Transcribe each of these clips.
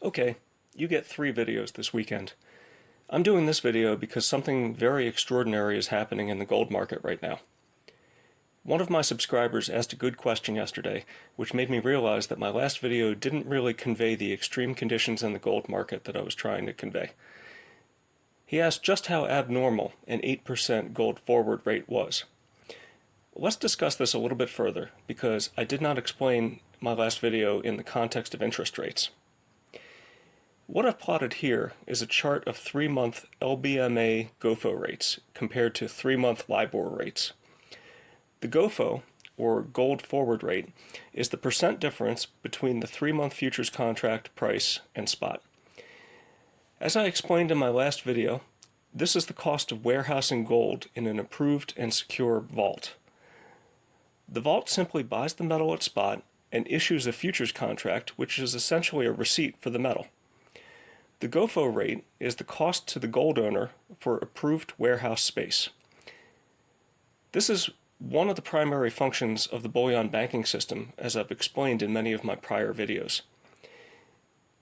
Okay, you get 3 videos this weekend. I'm doing this video because something very extraordinary is happening in the gold market right now. One of my subscribers asked a good question yesterday, which made me realize that my last video didn't really convey the extreme conditions in the gold market that I was trying to convey. He asked just how abnormal an 8% gold forward rate was. Let's discuss this a little bit further, because I did not explain my last video in the context of interest rates. What I've plotted here is a chart of 3-month LBMA GOFO rates compared to 3-month LIBOR rates. The GOFO, or gold forward rate, is the percent difference between the 3-month futures contract price and spot. As I explained in my last video, this is the cost of warehousing gold in an approved and secure vault. The vault simply buys the metal at spot and issues a futures contract, which is essentially a receipt for the metal. The GOFO rate is the cost to the gold owner for approved warehouse space. This is one of the primary functions of the bullion banking system, as I've explained in many of my prior videos.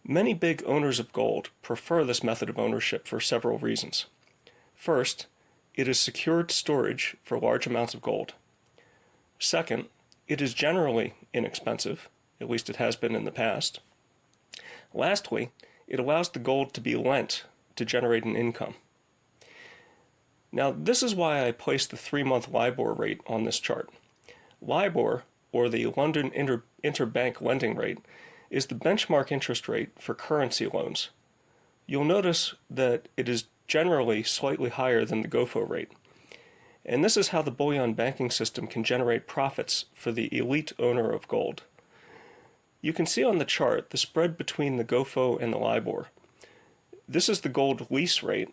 Many big owners of gold prefer this method of ownership for several reasons. First, it is secured storage for large amounts of gold. Second, it is generally inexpensive, at least it has been in the past. Lastly, it allows the gold to be lent to generate an income. Now, this is why I placed the 3-month LIBOR rate on this chart. LIBOR, or the London Interbank Lending Rate, is the benchmark interest rate for currency loans. You'll notice that it is generally slightly higher than the GOFO rate. And this is how the bullion banking system can generate profits for the elite owner of gold. You can see on the chart the spread between the GOFO and the LIBOR. This is the gold lease rate,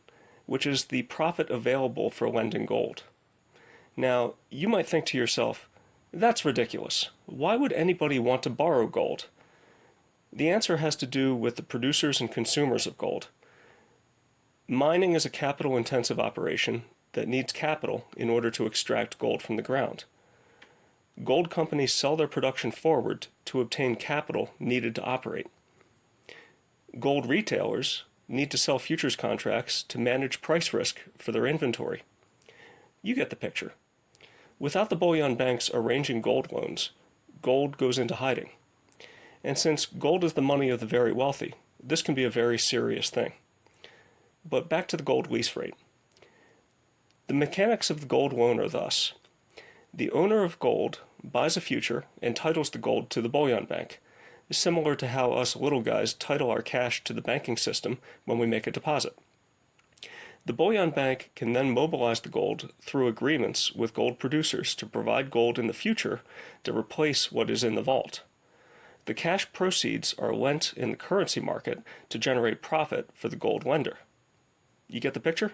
which is the profit available for lending gold. Now, you might think to yourself, that's ridiculous. Why would anybody want to borrow gold? The answer has to do with the producers and consumers of gold. Mining is a capital-intensive operation that needs capital in order to extract gold from the ground. Gold companies sell their production forward to obtain capital needed to operate. Gold retailers need to sell futures contracts to manage price risk for their inventory. You get the picture. Without the bullion banks arranging gold loans, gold goes into hiding. And since gold is the money of the very wealthy, this can be a very serious thing. But back to the gold lease rate. The mechanics of the gold loan are thus. The owner of gold buys a future and titles the gold to the bullion bank, similar to how us little guys title our cash to the banking system when we make a deposit. The bullion bank can then mobilize the gold through agreements with gold producers to provide gold in the future to replace what is in the vault. The cash proceeds are lent in the currency market to generate profit for the gold lender. You get the picture?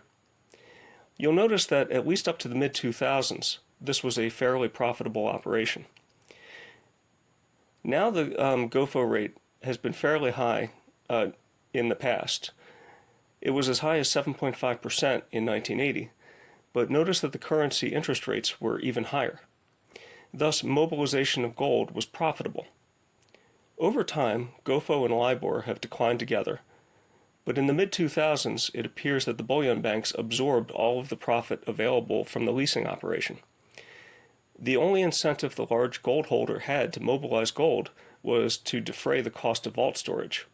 You'll notice that at least up to the mid-2000s, this was a fairly profitable operation. Now the GOFO rate has been fairly high in the past. It was as high as 7.5% in 1980, but notice that the currency interest rates were even higher. Thus, mobilization of gold was profitable. Over time, GOFO and LIBOR have declined together, but in the mid-2000s, it appears that the bullion banks absorbed all of the profit available from the leasing operation. The only incentive the large gold holder had to mobilize gold was to defray the cost of vault storage.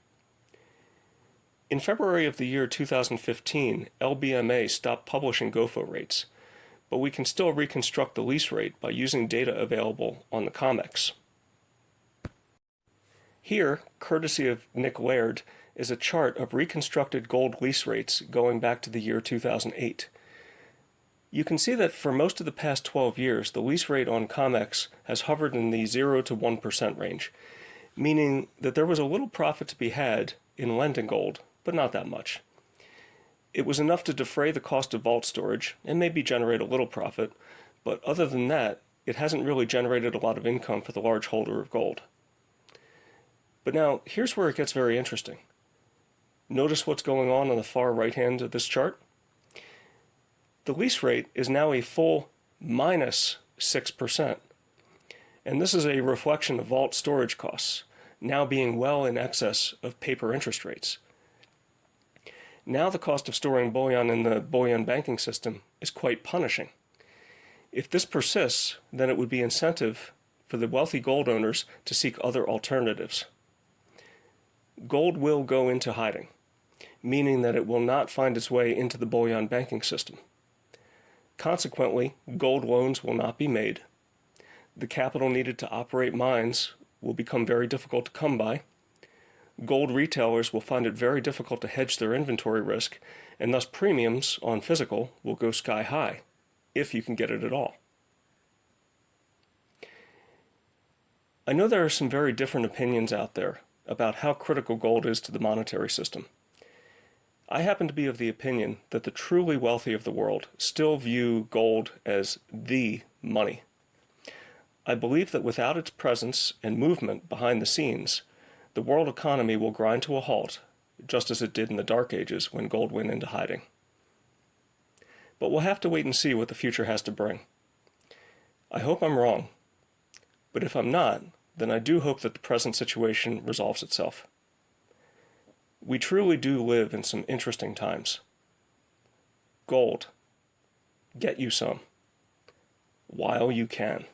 In February of the year 2015, LBMA stopped publishing GOFO rates, but we can still reconstruct the lease rate by using data available on the COMEX. Here, courtesy of Nick Laird, is a chart of reconstructed gold lease rates going back to the year 2008. You can see that for most of the past 12 years, the lease rate on COMEX has hovered in the 0 to 1% range, meaning that there was a little profit to be had in lending gold, but not that much. It was enough to defray the cost of vault storage and maybe generate a little profit, but other than that, it hasn't really generated a lot of income for the large holder of gold. But now, here's where it gets very interesting. Notice what's going on the far right hand of this chart? The lease rate is now a full minus 6%. And this is a reflection of vault storage costs. now being well in excess of paper interest rates. Now the cost of storing bullion in the bullion banking system is quite punishing. If this persists, then it would be incentive for the wealthy gold owners to seek other alternatives. Gold will go into hiding, meaning that it will not find its way into the bullion banking system. Consequently, gold loans will not be made. The capital needed to operate mines will become very difficult to come by. Gold retailers will find it very difficult to hedge their inventory risk, and thus premiums on physical will go sky high, if you can get it at all. I know there are some very different opinions out there about how critical gold is to the monetary system. I happen to be of the opinion that the truly wealthy of the world still view gold as the money. I believe that without its presence and movement behind the scenes, the world economy will grind to a halt, just as it did in the Dark Ages when gold went into hiding. But we'll have to wait and see what the future has to bring. I hope I'm wrong, but if I'm not, then I do hope that the present situation resolves itself. We truly do live in some interesting times. Gold. Get you some. While you can.